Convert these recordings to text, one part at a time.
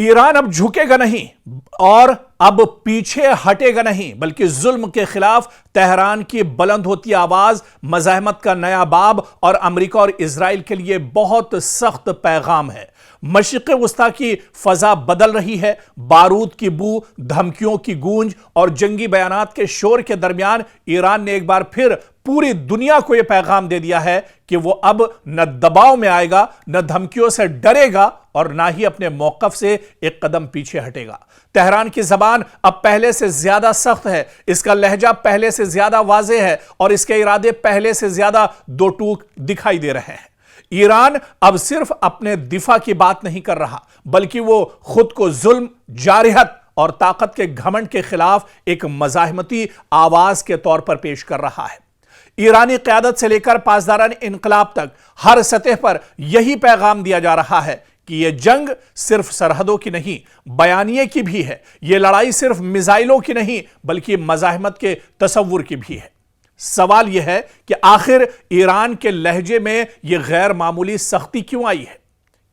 ایران اب جھکے گا نہیں اور اب پیچھے ہٹے گا نہیں، بلکہ ظلم کے خلاف تہران کی بلند ہوتی آواز مزاحمت کا نیا باب اور امریکہ اور اسرائیل کے لیے بہت سخت پیغام ہے۔ مشرق وسطیٰ کی فضا بدل رہی ہے، بارود کی بو، دھمکیوں کی گونج اور جنگی بیانات کے شور کے درمیان ایران نے ایک بار پھر پوری دنیا کو یہ پیغام دے دیا ہے کہ وہ اب نہ دباؤ میں آئے گا، نہ دھمکیوں سے ڈرے گا اور نہ ہی اپنے موقف سے ایک قدم پیچھے ہٹے گا۔ تہران کی زبان اب پہلے سے زیادہ سخت ہے، اس کا لہجہ پہلے سے زیادہ واضح ہے اور اس کے ارادے پہلے سے زیادہ دو ٹوک دکھائی دے رہے ہیں۔ ایران اب صرف اپنے دفاع کی بات نہیں کر رہا، بلکہ وہ خود کو ظلم، جارحیت اور طاقت کے گھمنڈ کے خلاف ایک مزاحمتی آواز کے طور پر پیش کر رہا ہے۔ ایرانی قیادت سے لے کر پاسداران انقلاب تک ہر سطح پر یہی پیغام دیا جا رہا ہے کہ یہ جنگ صرف سرحدوں کی نہیں، بیانیے کی بھی ہے۔ یہ لڑائی صرف میزائلوں کی نہیں، بلکہ مزاحمت کے تصور کی بھی ہے۔ سوال یہ ہے کہ آخر ایران کے لہجے میں یہ غیر معمولی سختی کیوں آئی ہے؟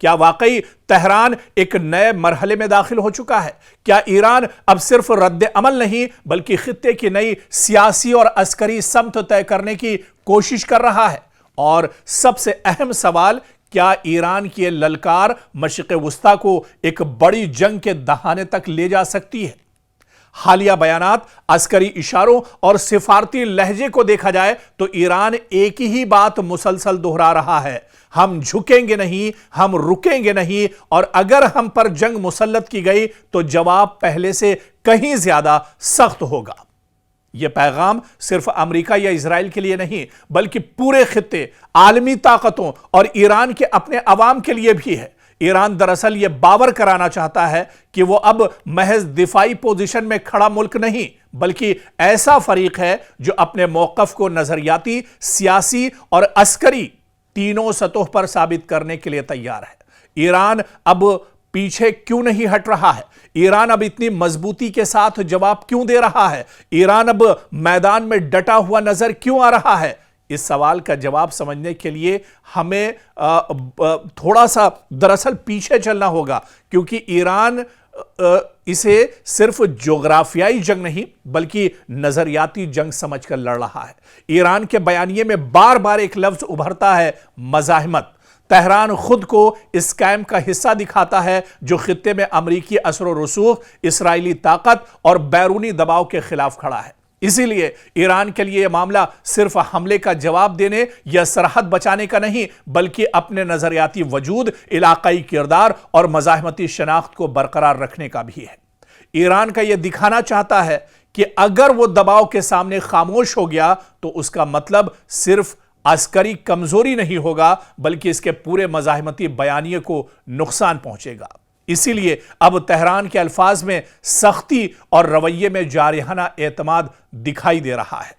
کیا واقعی تہران ایک نئے مرحلے میں داخل ہو چکا ہے؟ کیا ایران اب صرف رد عمل نہیں بلکہ خطے کی نئی سیاسی اور عسکری سمت طے کرنے کی کوشش کر رہا ہے؟ اور سب سے اہم سوال، کیا ایران کی یہ للکار مشرق وسطیٰ کو ایک بڑی جنگ کے دہانے تک لے جا سکتی ہے؟ حالیہ بیانات، عسکری اشاروں اور سفارتی لہجے کو دیکھا جائے تو ایران ایک ہی بات مسلسل دہرا رہا ہے: ہم جھکیں گے نہیں، ہم رکیں گے نہیں، اور اگر ہم پر جنگ مسلط کی گئی تو جواب پہلے سے کہیں زیادہ سخت ہوگا۔ یہ پیغام صرف امریکہ یا اسرائیل کے لیے نہیں، بلکہ پورے خطے، عالمی طاقتوں اور ایران کے اپنے عوام کے لیے بھی ہے۔ ایران دراصل یہ باور کرانا چاہتا ہے کہ وہ اب محض دفاعی پوزیشن میں کھڑا ملک نہیں، بلکہ ایسا فریق ہے جو اپنے موقف کو نظریاتی، سیاسی اور عسکری تینوں سطح پر ثابت کرنے کے لیے تیار ہے۔ ایران اب پیچھے کیوں نہیں ہٹ رہا ہے؟ ایران اب اتنی مضبوطی کے ساتھ جواب کیوں دے رہا ہے؟ ایران اب میدان میں ڈٹا ہوا نظر کیوں آ رہا ہے؟ اس سوال کا جواب سمجھنے کے لیے ہمیں تھوڑا سا دراصل پیچھے چلنا ہوگا، کیونکہ ایران اسے صرف جغرافیائی جنگ نہیں بلکہ نظریاتی جنگ سمجھ کر لڑ رہا ہے۔ ایران کے بیانیے میں بار بار ایک لفظ ابھرتا ہے: مزاحمت۔ تہران خود کو اس کیمپ کا حصہ دکھاتا ہے جو خطے میں امریکی اثر و رسوخ، اسرائیلی طاقت اور بیرونی دباؤ کے خلاف کھڑا ہے۔ اسی لیے ایران کے لیے یہ معاملہ صرف حملے کا جواب دینے یا سرحد بچانے کا نہیں، بلکہ اپنے نظریاتی وجود، علاقائی کردار اور مزاحمتی شناخت کو برقرار رکھنے کا بھی ہے۔ ایران کا یہ دکھانا چاہتا ہے کہ اگر وہ دباؤ کے سامنے خاموش ہو گیا تو اس کا مطلب صرف عسکری کمزوری نہیں ہوگا، بلکہ اس کے پورے مزاحمتی بیانیے کو نقصان پہنچے گا۔ اسی لیے اب تہران کے الفاظ میں سختی اور رویے میں جارحانہ اعتماد دکھائی دے رہا ہے۔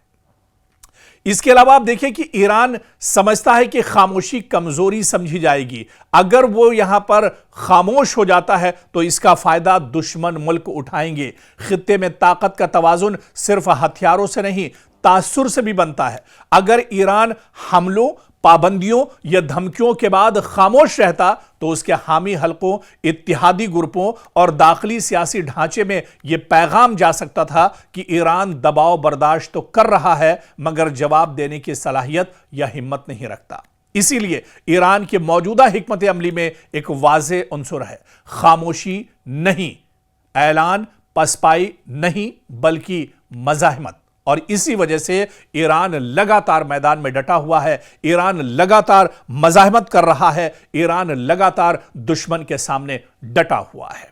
اس کے علاوہ آپ دیکھیں کہ ایران سمجھتا ہے کہ خاموشی کمزوری سمجھی جائے گی۔ اگر وہ یہاں پر خاموش ہو جاتا ہے تو اس کا فائدہ دشمن ملک اٹھائیں گے۔ خطے میں طاقت کا توازن صرف ہتھیاروں سے نہیں، تاثر سے بھی بنتا ہے۔ اگر ایران حملوں، پابندیوں یا دھمکیوں کے بعد خاموش رہتا تو اس کے حامی حلقوں، اتحادی گروپوں اور داخلی سیاسی ڈھانچے میں یہ پیغام جا سکتا تھا کہ ایران دباؤ برداشت تو کر رہا ہے مگر جواب دینے کی صلاحیت یا ہمت نہیں رکھتا۔ اسی لیے ایران کی موجودہ حکمت عملی میں ایک واضح عنصر ہے: خاموشی نہیں، اعلان پسپائی نہیں، بلکہ مزاحمت۔ اور اسی وجہ سے ایران لگاتار میدان میں ڈٹا ہوا ہے، ایران لگاتار مزاحمت کر رہا ہے، ایران لگاتار دشمن کے سامنے ڈٹا ہوا ہے۔